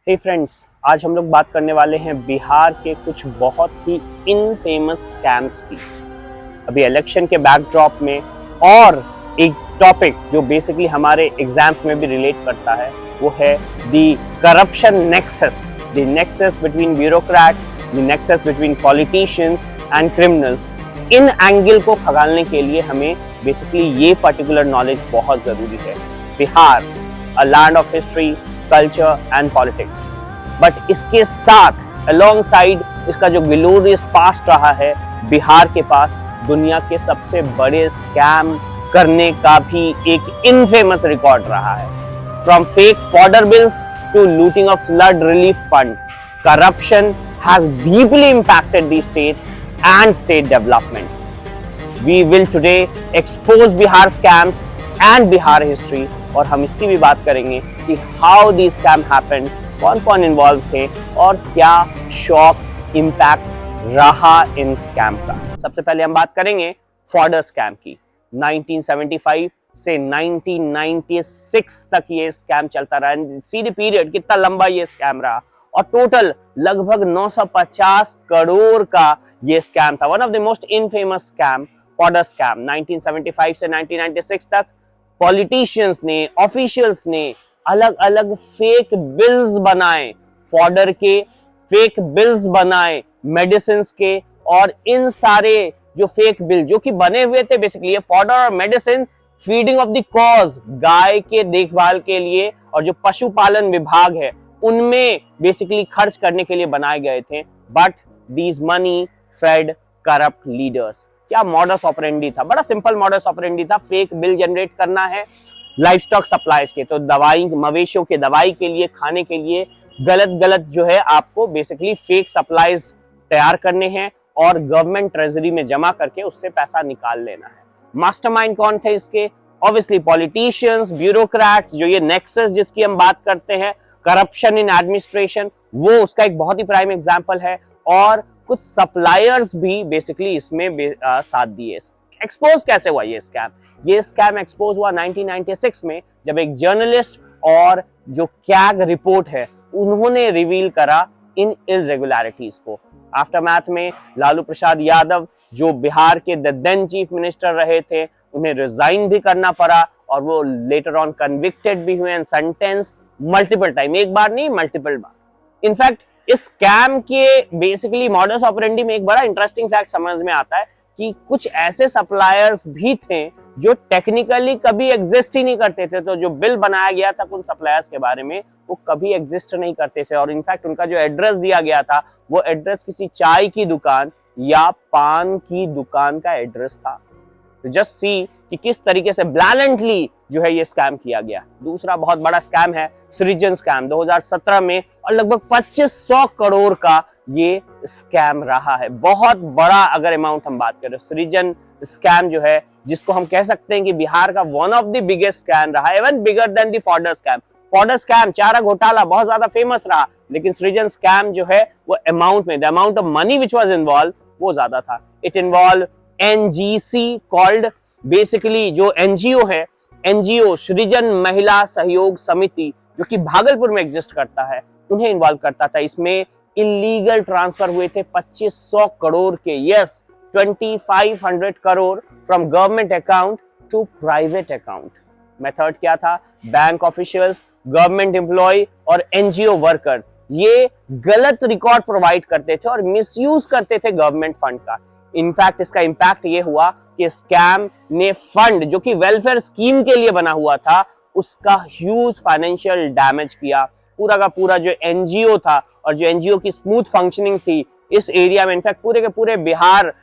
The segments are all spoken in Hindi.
हे फ्रेंड्स, आज हम लोग बात करने वाले हैं बिहार के कुछ बहुत ही इनफेमस स्कैम्स की। अभी इलेक्शन के बैकड्रॉप में और एक टॉपिक जो बेसिकली हमारे एग्जाम्स में भी रिलेट करता है वो है the corruption nexus, the nexus between bureaucrats, the nexus between politicians and criminals. In angle को खगालने के लिए हमें बेसिकली ये पर्टिकुलर नॉलेज बहुत जरूरी है। Bihar, a land of history, culture and politics, but इसके साथ अलोंगसाइड इसका जो ग्लोरियस पास्ट रहा है, बिहार के पास दुनिया के सबसे बड़े स्कैम करने का भी एक इनफेमस रिकॉर्ड रहा है। From fake fodder bills to looting of flood relief fund, corruption has deeply impacted the state and state development. We will today expose Bihar scams and Bihar history, और हम इसकी भी बात करेंगे कि how these scam happened, कौन-कौन इन्वॉल्व थे और क्या शॉक इम्पैक्ट रहा इन स्कैम का। सबसे पहले हम बात करेंगे फॉडर स्कैम की। 1975 से 1996 तक ये स्कैम चलता रहा। सी द पीरियड, कितना लंबा ये स्कैम रहा, और टोटल लगभग 950 करोड़ का ये स्कैम था। One of the most infamous scam, fodder scam. 1975 से 1996 तक पॉलिटिशियंस ने, ऑफिशियल्स ने अलग अलग फेक बिल्स बनाए, फॉडर के फेक बिल्स बनाए, मेडिसिन के, और इन सारे जो फेक बिल जो कि बने हुए थे, बेसिकली ये फॉडर और medicine feeding of the cows, गाय के देखभाल के लिए, और जो पशुपालन विभाग है उनमें बेसिकली खर्च करने के लिए बनाए गए थे। But these money fed corrupt leaders. क्या मॉडस ऑपरेंडी था? बड़ा सिंपल मॉडस ऑपरेंडी था। फेक बिल जनरेट करना है लाइफ स्टॉक सप्लाईज के, तो दवाई, मवेशियों के दवाई के लिए, खाने के लिए गलत गलत जो है आपको बेसिकली फेक सप्लाईज तैयार करने हैं और गवर्नमेंट ट्रेजरी में जमा करके उससे पैसा निकाल लेना है। मास्टरमाइंड कौन थे इसके? Obviously politicians, bureaucrats. जो ये नेक्सस जिसकी हम बात करते हैं, करप्शन इन एडमिनिस्ट्रेशन, वो उसका एक बहुत ही प्राइम एग्जांपल है। और कुछ सप्लायर्स भी बेसिकली इसमें साथ दिए। एक्सपोज कैसे हुआ ये स्कैम? ये स्कैम एक्सपोज हुआ 1996 में, जब एक जर्नलिस्ट और जो कैग रिपोर्ट है उन्होंने रिवील करा इन इरेगुलरिटीज को। आफ्टरमैथ में लालू प्रसाद यादव, जो बिहार के देन चीफ मिनिस्टर रहे थे, उन्हें रिजाइन भी करना पड़ा, और वो लेटर ऑन कन्विक्टेड भी हुए एंड सेंटेंस मल्टीपल टाइम, एक बार नहीं मल्टीपल बार। इनफैक्ट इस स्कैम के बेसिकली मॉडस ऑपरेंडी में एक बड़ा इंटरेस्टिंग फैक्ट समझ में आता है कि कुछ ऐसे सप्लायर्स भी थे जो टेक्निकली कभी एग्जिस्ट ही नहीं करते थे। तो जो बिल बनाया गया था उन सप्लायर्स के बारे में, वो कभी एग्जिस्ट नहीं करते थे, और इनफैक्ट उनका जो एड्रेस दिया गया था वो एड्रेस किसी चाय की दुकान या पान की दुकान का एड्रेस था। जस्ट सी कि किस तरीके से ब्लैंडली जो है ये स्कैम किया गया। दूसरा बहुत बड़ा स्कैम है सृजन स्कैम, 2017 में, और लगभग 2500 करोड़ का ये स्कैम रहा है। बहुत बड़ा अगर अमाउंट हम बात करें, सृजन स्कैम जो है, जिसको हम कह सकते हैं कि बिहार का one of the biggest scam रहा, even bigger than the fodder scam. Fodder scam, चारा घोटाला बहुत ज्यादा फेमस रहा, लेकिन सृजन स्कैम जो है वो अमाउंट में, the amount of money which was involve, वो ज्यादा था। It involve NGC called, basically जो एनजीओ है, एनजीओ सृजन महिला सहयोग समिति, जो कि भागलपुर में एग्जिस्ट करता है, उन्हें इन्वॉल्व करता था। इसमें इलीगल ट्रांसफर हुए थे 2500 करोड़ के, yes 2500 crore from government account to private account. Method क्या था? बैंक ऑफिशियल्स, गवर्नमेंट एम्प्लॉय और एनजीओ वर्कर ये गलत रिकॉर्ड प्रोवाइड करते थे और मिसयूज करते थे गवर्नमेंट फंड का। इनफैक्ट इसका इंपैक्ट ये हुआ कि स्कैम ने फंड जो कि वेलफेयर स्कीम के लिए बना हुआ था, उसका ह्यूज फाइनेंशियल डैमेज किया। पूरा का पूरा जो एनजीओ था और जो एनजीओ की स्मूथ फंक्शनिंग थी इस एरिया में, इनफैक्ट पूरे के पूरे बिहार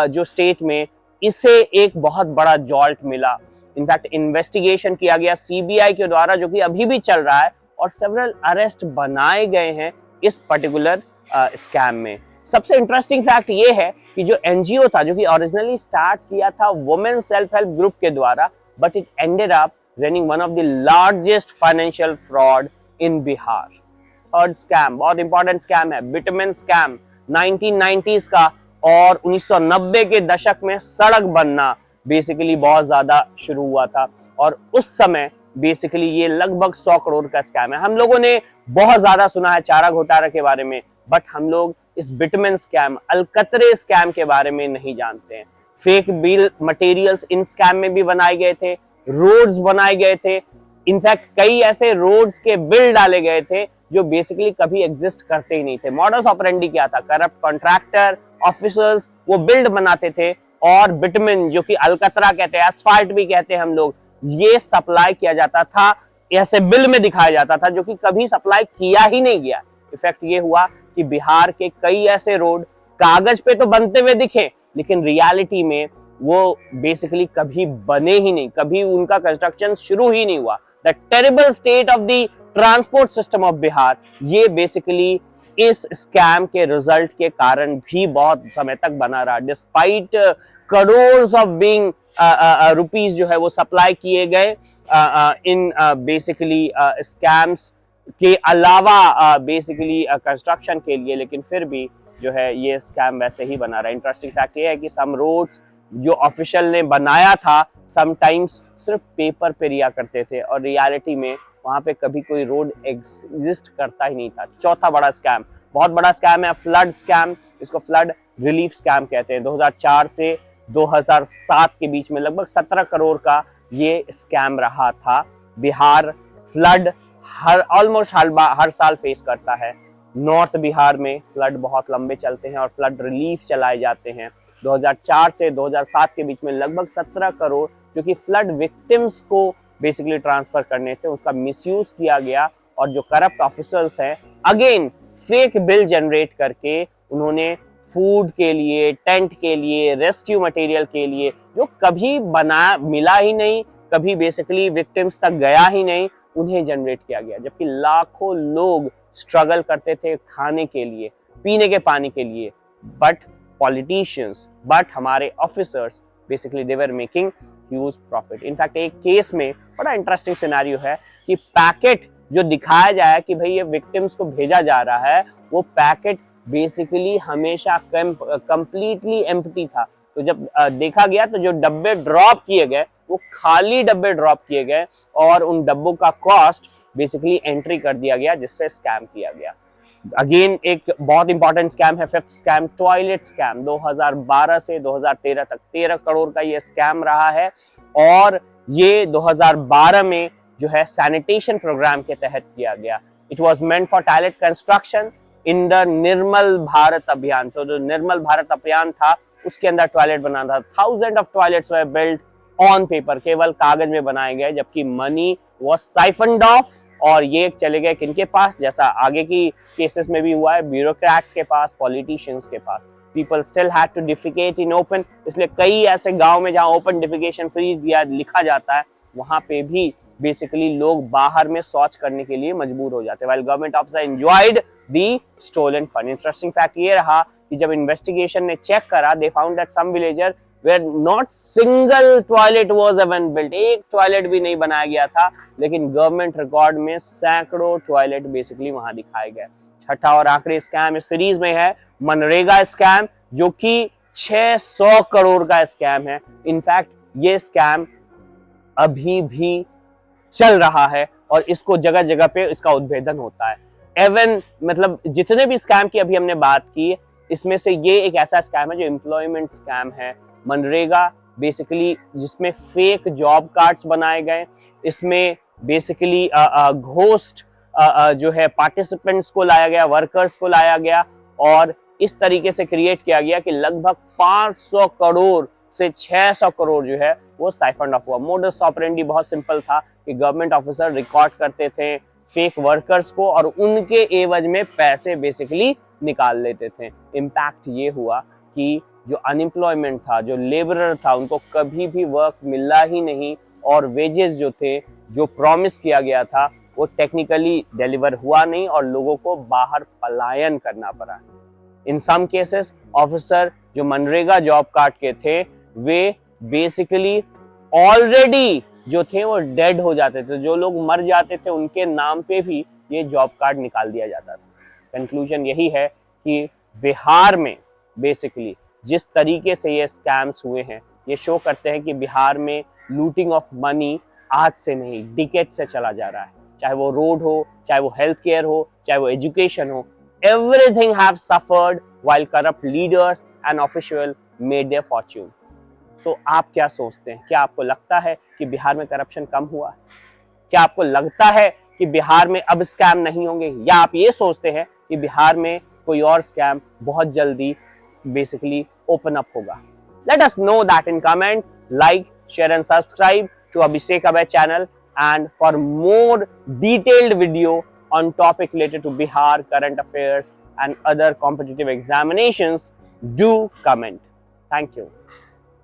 जो स्टेट में, इसे एक बहुत बड़ा जॉल्ट मिला। इनफैक्ट इन्वेस्टिगेशन किया गया सीबीआई के द्वारा, जो कि अभी भी चल रहा है, और सेवरल अरेस्ट बनाए गए हैं इस पर्टिकुलर स्कैम में। सबसे इंटरेस्टिंग फैक्ट ये है कि जो एनजीओ था, जो कि ओरिजिनली स्टार्ट किया था वुमेन सेल्फ हेल्प ग्रुप के द्वारा, but it ended up running one of the largest financial fraud in Bihar. Third scam बहुत इंपॉर्टेंट स्कैम है, बिटुमेन स्कैम, 1990s का, और 1990 के दशक में सड़क बनना बेसिकली बहुत ज्यादा शुरू हुआ था, और उस समय बेसिकली ये लगभग 100 करोड़ का स्कैम है। हम लोगों ने बहुत ज्यादा सुना है चारा घोटाला के बारे में, बट हम लोग इस बिटमेन स्कैम, अलकतरे स्कैम के बारे में नहीं जानते हैं। Fake bill materials in scam में भी बनाए गए थे, रोड्स बनाए गए थे, इनफैक्ट कई ऐसे रोड्स के बिल डाले गए थे जो बेसिकली कभी एग्जिस्ट करते ही नहीं थे। मॉडस ऑपरेंडी क्या था? करप्ट कॉन्ट्रैक्टर, ऑफिसर्स वो बिल्ड बनाते थे और बिटमिन, जो कि अलकतरा कहते हैं, एस्फाल्ट भी कहते हैं हम लोग, ये सप्लाई किया जाता था, ऐसे बिल में दिखाया जाता था जो कि कभी सप्लाई किया ही नहीं गया। इफेक्ट ये हुआ कि बिहार के कई ऐसे रोड कागज पे तो बनते हुए दिखे, लेकिन रियलिटी में वो बेसिकली कभी बने ही नहीं, कभी उनका कंस्ट्रक्शन शुरू ही नहीं हुआ। The terrible state of the transport system of Bihar, ये बेसिकली इस स्कैम के रिजल्ट के कारण भी बहुत समय तक बना रहा। Despite crore of being rupees जो है वो सप्लाई किए गए इन बेसिकली स्कैम्स के अलावा बेसिकली कंस्ट्रक्शन के लिए, लेकिन फिर भी जो है ये स्कैम वैसे ही बना रहा है। इंटरेस्टिंग फैक्ट ये है कि सम रोड्स जो ऑफिशियल ने बनाया था समटाइम्स सिर्फ पेपर पे रिया करते थे और रियलिटी में वहां पे कभी कोई रोड एग्जिस्ट करता ही नहीं था। चौथा बड़ा स्कैम, बहुत बड़ा स्कैम है फ्लड स्कैम। इसको फ्लड रिलीफ स्कैम कहते हैं। 2004 से 2007 के बीच में लगभग 17 करोड़ का ये स्कैम रहा था। बिहार फ्लड ऑलमोस्ट हर साल फेस करता है। नॉर्थ बिहार में फ्लड बहुत लंबे चलते हैं और फ्लड रिलीफ चलाए जाते हैं। 2004 से 2007 के बीच में लगभग 17 करोड़ जो कि फ्लड विक्टिम्स को बेसिकली ट्रांसफर करने थे, उसका मिसयूज किया गया और जो करप्ट ऑफिसर्स हैं अगेन फेक बिल जनरेट करके उन्होंने फूड के लिए, टेंट के लिए, रेस्क्यू मटेरियल के लिए जो कभी बना मिला ही नहीं, कभी बेसिकली विक्टिम्स तक गया ही नहीं, उन्हें जनरेट किया गया। जबकि लाखों लोग स्ट्रगल करते थे खाने के लिए, पीने के पानी के लिए, बट पॉलिटिशियंस, बट हमारे officers basically they were making huge profit. In fact एक केस में बड़ा इंटरेस्टिंग सिनेरियो है कि पैकेट जो दिखाया जाए कि भाई ये विक्टिम्स को भेजा जा रहा है, वो पैकेट बेसिकली हमेशा कंप्लीटली एम्प्टी था। तो जब देखा गया तो जो डब्बे ड्रॉप किए गए वो खाली डब्बे ड्रॉप किए गए और उन डब्बों का कॉस्ट बेसिकली एंट्री कर दिया गया, जिससे स्कैम किया गया। अगेन एक बहुत इंपॉर्टेंट स्कैम है फिफ्थ स्कैम, टॉयलेट स्कैम। 2012 से 2013 तक 13 करोड़ का ये स्कैम रहा है और ये 2012 में जो है सैनिटेशन प्रोग्राम के तहत किया गया। It was meant for toilet construction in the Nirmal Bharat Abhiyan. जो निर्मल भारत अभियान था उसके अंदर टॉयलेट बनाना था। 1000 of toilets were built on paper, केवल कागज में बनाए गए, जबकि मनी वाज साइफन्ड ऑफ और ये चले गए किनके पास, जैसा आगे की केसेस में भी हुआ है, ब्यूरोक्रेट्स के पास, पॉलिटिशियंस के पास। People still had to defecate in open, इसलिए कई ऐसे गांव में जहां ओपन डिफिकेशन फ्री दिया लिखा जाता है वहां पे भी बेसिकली लोग बाहर में शौच करने के लिए मजबूर हो जाते हैं। While government officer enjoyed the stolen fund. Interesting fact ये रहा कि जब इन्वेस्टिगेशन ने चेक करा, they found that some villager where not single toilet was even built, एक टॉयलेट भी नहीं बनाया गया था, लेकिन गवर्नमेंट रिकॉर्ड में सैकड़ों टॉयलेट बेसिकली वहां दिखाए गए। छठा और आखिरी स्कैम इस सीरीज में है मनरेगा स्कैम, जो कि 600 करोड़ का स्कैम है। इनफैक्ट ये स्कैम अभी भी चल रहा है और इसको जगह जगह पे इसका उद्भेदन होता है। एवन मतलब जितने भी स्कैम की अभी हमने बात की, इसमें से ये एक ऐसा स्कैम है जो एम्प्लॉयमेंट स्कैम है। मनरेगा बेसिकली जिसमें फेक जॉब कार्ड्स बनाए गए, इसमें बेसिकली घोस्ट जो है पार्टिसिपेंट्स को लाया गया, वर्कर्स को लाया गया और इस तरीके से क्रिएट किया गया कि लगभग 500 करोड़ से 600 करोड़ जो है वो साइफंड ऑफ हुआ। मोडस ऑपरेंडी बहुत सिंपल था कि गवर्नमेंट ऑफिसर रिकॉर्ड करते थे फेक वर्कर्स को और उनके एवज में पैसे बेसिकली निकाल लेते थे। इम्पैक्ट ये हुआ कि जो अनएम्प्लॉयमेंट था, जो लेबरर था, उनको कभी भी वर्क मिला ही नहीं और वेजेस जो थे, जो प्रॉमिस किया गया था, वो टेक्निकली डिलीवर हुआ नहीं और लोगों को बाहर पलायन करना पड़ा। इन सम केसेस ऑफिसर जो मनरेगा जॉब कार्ड के थे वे बेसिकली ऑलरेडी जो थे वो डेड हो जाते थे। जो लोग मर जाते थे उनके नाम पे भी ये जॉब कार्ड निकाल दिया जाता था। कंक्लूजन यही है कि बिहार में बेसिकली जिस तरीके से ये स्कैम्स हुए हैं, ये शो करते हैं कि बिहार में लूटिंग ऑफ मनी आज से नहीं, डिकेड से चला जा रहा है। चाहे वो रोड हो, चाहे वो हेल्थ केयर हो, चाहे वो एजुकेशन हो, everything have suffered while corrupt leaders and officials made their fortune. So आप क्या सोचते हैं? क्या आपको लगता है कि बिहार में करप्शन कम हुआ? क्या आपको लगता है कि बिहार में अब स्कैम नहीं होंगे, या आप ये सोचते हैं कि बिहार में कोई और स्कैम बहुत जल्दी बेसिकली ओपन अप होगा? Let us know that in comment. Like, share and subscribe to Abhishek Abhay channel, and for more detailed video on topic related to Bihar, current affairs and other competitive examinations, do comment. Thank you.